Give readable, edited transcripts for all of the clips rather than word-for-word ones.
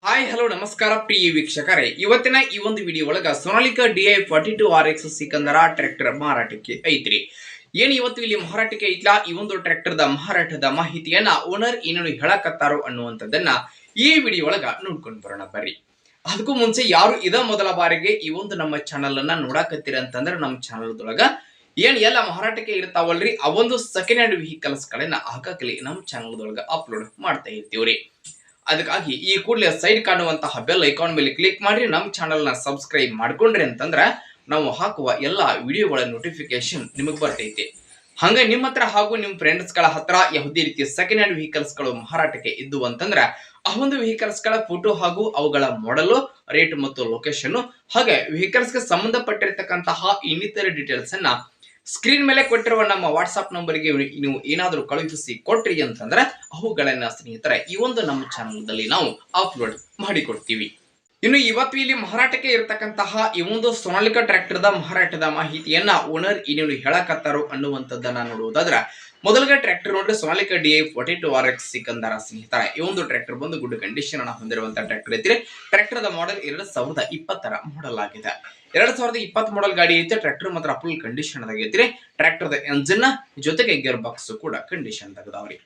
Hi hello ನಮಸ್ಕಾರ ಪ್ರಿಯ ವೀಕ್ಷಕರೇ, ಇವತ್ತಿನ ಈ ಒಂದು ವಿಡಿಯೋ ಒಳಗ ಸೋನಾಲಿಕಾ DI42RX ಸಿಕಂದರ ಟ್ರ್ಯಾಕ್ಟರ್ ಮಾರಾಟಕ್ಕೆ ಐತ್ರಿ. ಏನ್ ಇವತ್ತು ಇಲ್ಲಿ ಮಾರಾಟಕ್ಕೆ ಐತ್ಲಾ ಈ ಒಂದು ಟ್ರ್ಯಾಕ್ಟರ್ದ ಮಾರಾಟದ ಮಾಹಿತಿಯನ್ನ ಓನರ್ ಏನೇನು ಹೇಳಕತ್ತಾರೋ ಅನ್ನುವಂಥದ್ದನ್ನ ಈ ವಿಡಿಯೋ ಒಳಗ ನೋಡ್ಕೊಂಡು ಬರೋಣ ಬರ್ರಿ. ಅದಕ್ಕೂ ಮುಂಚೆ ಯಾರು ಇದ ಮೊದಲ ಬಾರಿಗೆ ಈ ಒಂದು ನಮ್ಮ ಚಾನಲ್ ಅನ್ನ ನೋಡಾಕತ್ತೀರ ಅಂತಂದ್ರೆ ನಮ್ಮ ಚಾನಲ್ ದೊಳಗ ಏನ್ ಎಲ್ಲ ಮಾರಾಟಕ್ಕೆ ಇರ್ತಾವಲ್ರಿ ಆ ಒಂದು ಸೆಕೆಂಡ್ ಹ್ಯಾಂಡ್ ವೆಹಿಕಲ್ಸ್ ಗಳನ್ನ ಆಗಾಗಲೇ ನಮ್ಮ ಚಾನಲ್ ದೊಳಗ ಅಪ್ಲೋಡ್ ಮಾಡ್ತಾ ಇರ್ತೀವ್ರಿ. ಅದಕ್ಕಾಗಿ ಈ ಕೂಡಲೇ ಸೈಡ್ ಕಾಣುವಂತಹ ಬೆಲ್ ಐಕಾನ್ ಮೇಲೆ ಕ್ಲಿಕ್ ಮಾಡಿ ನಮ್ಮ ಚಾನಲ್ ನ ಸಬ್ಸ್ಕ್ರೈಬ್ ಮಾಡ್ಕೊಂಡ್ರಿ ಅಂತಂದ್ರೆ ನಾವು ಹಾಕುವ ಎಲ್ಲಾ ವಿಡಿಯೋಗಳ ನೋಟಿಫಿಕೇಶನ್ ನಿಮಗೆ ಬರ್ತೈತಿ. ಹಂಗ ನಿಮ್ಮ ಹತ್ರ ಹಾಗೂ ನಿಮ್ಮ ಫ್ರೆಂಡ್ಸ್ ಗಳ ಹತ್ರ ಯಾವುದೇ ರೀತಿಯ ಸೆಕೆಂಡ್ ಹ್ಯಾಂಡ್ ವೆಹಿಕಲ್ಸ್ ಗಳು ಮಾರಾಟಕ್ಕೆ ಇದ್ದು ಅಂತಂದ್ರೆ ಆ ಒಂದು ವೆಹಿಕಲ್ಸ್ ಗಳ ಫೋಟೋ ಹಾಗೂ ಅವುಗಳ ಮಾಡೆಲ್, ರೇಟ್ ಮತ್ತು ಲೊಕೇಶನ್ ಹಾಗೆ ವೆಹಿಕಲ್ಸ್ ಗೆ ಸಂಬಂಧಪಟ್ಟಿರತಕ್ಕಂತಹ ಇನ್ನಿತರ ಡೀಟೇಲ್ಸ್ ಅನ್ನ ಸ್ಕ್ರೀನ್ ಮೇಲೆ ಕೊಟ್ಟಿರುವ ನಮ್ಮ ವಾಟ್ಸ್ಆಪ್ ನಂಬರ್ಗೆ ನೀವು ಏನಾದರೂ ಕಳುಹಿಸಿ ಕೊಟ್ರಿ ಅಂತಂದ್ರೆ ಅವುಗಳನ್ನ ಸ್ನೇಹಿತರೆ ಈ ಒಂದು ನಮ್ಮ ಚಾನಲ್ದಲ್ಲಿ ನಾವು ಅಪ್ಲೋಡ್ ಮಾಡಿಕೊಡ್ತೀವಿ. ಇನ್ನು ಇವತ್ತು ಇಲ್ಲಿ ಮಾರಾಟಕ್ಕೆ ಇರತಕ್ಕಂತಹ ಈ ಒಂದು ಸೋನಾಲಿಕಾ ಟ್ರ್ಯಾಕ್ಟರ್ದ ಮಾರಾಟದ ಮಾಹಿತಿಯನ್ನ ಓನರ್ ಏನೇನು ಹೇಳಕತ್ತಾರೋ ಅನ್ನುವಂಥದ್ದನ್ನ ನೋಡುವುದಾದ್ರೆ ಮೊದಲಿಗೆ ಟ್ರ್ಯಾಕ್ಟರ್ ನೋಡ್ರಿ ಸೋನಾಲಿಕಾ DI42RX ಸಿಕಂದರ ಸ್ನೇಹಿತರೆ. ಈ ಒಂದು ಟ್ರ್ಯಾಕ್ಟರ್ ಬಂದು ಗುಡ್ ಕಂಡೀಷನ್ ಅನ್ನ ಹೊಂದಿರುವಂತಹ ಟ್ರ್ಯಾಕ್ಟರ್ ಐತಿ. ಟ್ರ್ಯಾಕ್ಟರ್ದ ಮಾಡೆಲ್ 2020 ಮಾಡೆಲ್ ಆಗಿದೆ. 2020 ಮಾಡೆಲ್ ಗಾಡಿ ಐತೆ. ಟ್ರ್ಯಾಕ್ಟರ್ ಮಾತ್ರ ಫುಲ್ ಕಂಡೀಷನ್ ಆಗೈತ್ರಿ. ಟ್ರ್ಯಾಕ್ಟರ್ದ ಎಂಜಿನ್ ಜೊತೆಗೆ ಗೇರ್ ಬಾಕ್ಸ್ ಕೂಡ ಕಂಡೀಷನ್ ತೆಗೆದವ್ರಿ.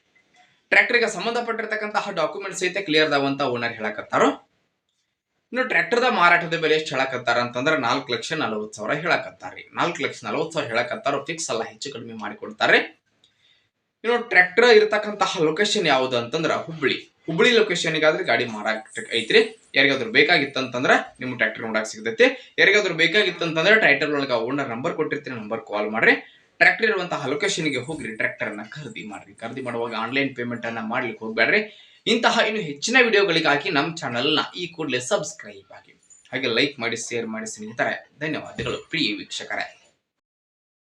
ಟ್ರ್ಯಾಕ್ಟರ್ಗೆ ಸಂಬಂಧಪಟ್ಟಿರತಕ್ಕಂತಹ ಡಾಕ್ಯುಮೆಂಟ್ಸ್ ಐತೆ ಕ್ಲಿಯರ್ ಅದಾವಂತ ಓನರ್ ಹೇಳಕತ್ತಾರೋ. ಇನ್ನು ಟ್ರ್ಯಾಕ್ಟರ್ದ ಮಾರಾಟದ ಬೆಲೆ ಎಷ್ಟು ಹೇಳಕತ್ತಾರ ಅಂತಂದ್ರೆ 4,40,000 ಹೇಳಕತ್ತಾರ್ರಿ. 4,40,000 ಹೇಳಕತ್ತಾರ. ಫಿಕ್ಸ್ ಅಲ್ಲ, ಹೆಚ್ಚು ಕಡಿಮೆ ಮಾಡಿಕೊಡ್ತಾರೆ. ಇನ್ನು ಟ್ರ್ಯಾಕ್ಟರ್ ಇರತಕ್ಕಂತಹ ಲೊಕೇಶನ್ ಯಾವುದು ಅಂತಂದ್ರ ಹುಬ್ಬಳ್ಳಿ ಲೊಕೇಶನ್ ಗಾದ್ರೆ ಗಾಡಿ ಮಾರಾಟಕ್ಕೆ ಐತ್ರಿ. ಯಾರಿಗಾದ್ರು ಬೇಕಾಗಿತ್ತಂತಂದ್ರ ನಿಮ್ಮ ಟ್ರ್ಯಾಕ್ಟರ್ ನೋಡಕ್ ಸಿಗ್ತೈತಿ. ಯಾರಿಗಾದ್ರು ಬೇಕಾಗಿತ್ತಂತಂದ್ರೆ ಟೈಟಲ್ ಒಳಗ ಓನರ್ ನಂಬರ್ ಕೊಟ್ಟಿರ್ತೀನಿ, ನಂಬರ್ ಕಾಲ್ ಮಾಡ್ರಿ. ಟ್ರ್ಯಾಕ್ಟರ್ ಇರುವಂತಹ ಲೊಕೇಶನ್ ಗೆ ಹೋಗ್ರಿ, ಟ್ರ್ಯಾಕ್ಟರ್ ಅನ್ನ ಖರೀದಿ ಮಾಡ್ರಿ. ಖರೀದಿ ಮಾಡುವಾಗ ಆನ್ಲೈನ್ ಪೇಮೆಂಟ್ ಅನ್ನ ಮಾಡ್ಲಿಕ್ಕೆ ಹೋಗ್ಬೇಡ್ರಿ. ಇಂತಹ ಇನ್ನು ಹೆಚ್ಚಿನ ವಿಡಿಯೋಗಳಿಗಾಗಿ ನಮ್ಮ ಚಾನಲ್ ನ ಈ ಕೂಡಲೇ ಸಬ್ಸ್ಕ್ರೈಬ್ ಆಗಿ ಹಾಗೆ ಲೈಕ್ ಮಾಡಿ, ಶೇರ್ ಮಾಡಿ ಸ್ನೇಹಿತರೆ. ಧನ್ಯವಾದಗಳು ಪ್ರಿಯ ವೀಕ್ಷಕರೇ.